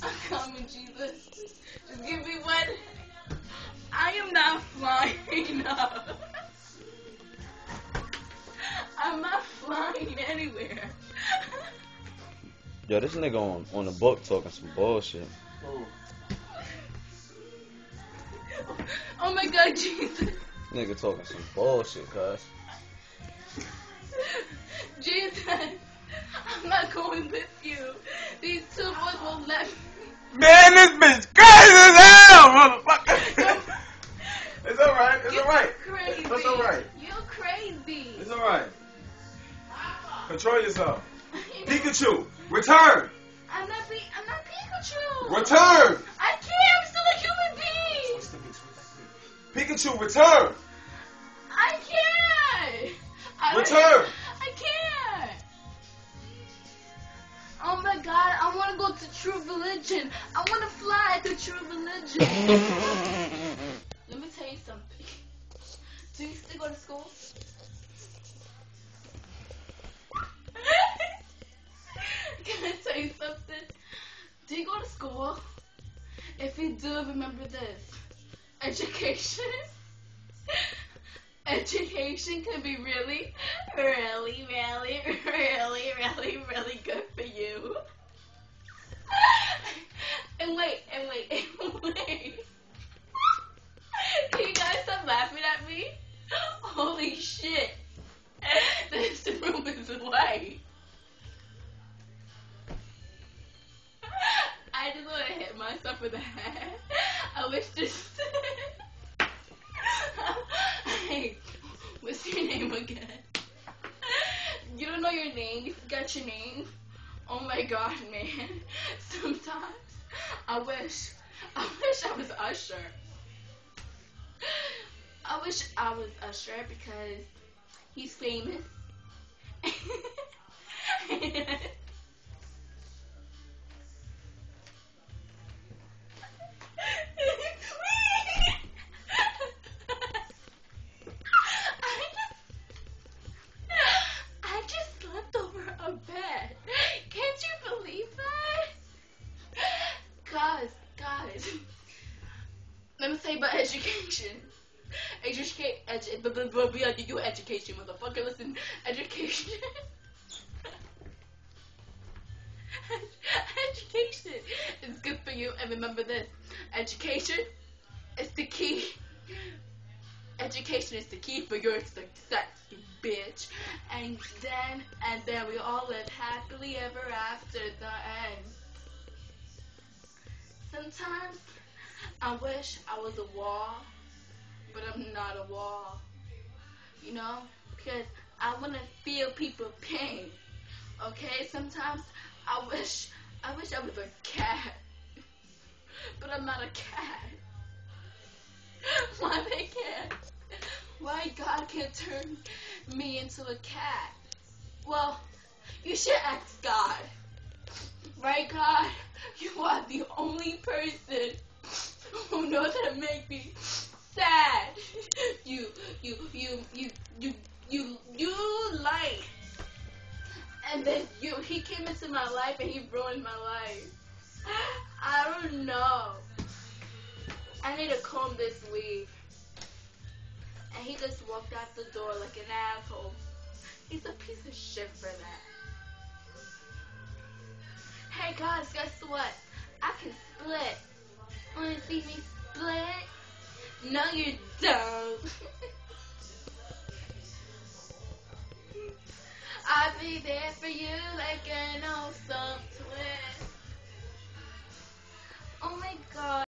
I'm coming, Jesus. Just give me one. I am not flying up. I'm not flying anywhere. Yo, this nigga on the book talking some bullshit. Oh my God, Jesus. Nigga talking some bullshit, cuz. Jesus, I'm not going with you. These two boys won't let me. Man, this bitch crazy as hell, motherfucker. It's alright, it's alright. Crazy. It's alright. You're crazy. It's alright. Control yourself. Pikachu, return! I'm not Pikachu. Return! I can't. I'm still a human being. Pikachu, return! I can't. Return! I can't. Oh my God, I want to go to True Religion. I want to fly to True Religion. Let me tell you something. Do you still go to school? Can I tell you something? Do you go to school? If you do, remember this. Education. Education can be really, really, really, really, really, really good for you. And wait. Can you guys stop laughing at me? Holy shit. This room is white. I just want to hit myself in the head. I wish this. Hey, what's your name again? You don't know your name? You forgot your name? Oh my God, man. Sometimes I wish I was Usher. I wish I was Usher because he's famous. I just slept over a bed. Can't you believe that? Guys. Let me tell you about education. You education, motherfucker. Listen, education. Education is good for you, and remember this: education is the key. Education is the key for your success, you bitch. And then we all live happily ever after the end. Sometimes I wish I was a wall, but I'm not a wall. You know, because I want to feel people's pain. Okay, sometimes I wish I was a cat, but I'm not a cat. Why they can't? Why God can't turn me into a cat? Well, you should ask God. Right, God? You are the only person who knows how to make me sad. You like. And then he came into my life and he ruined my life. I don't know. I need to comb this weave. And he just walked out the door like an asshole. He's a piece of shit for that. Hey guys, guess what? I can split. Wanna see me split? No, you don't. I'll be there for you like an awesome twin. Oh my God.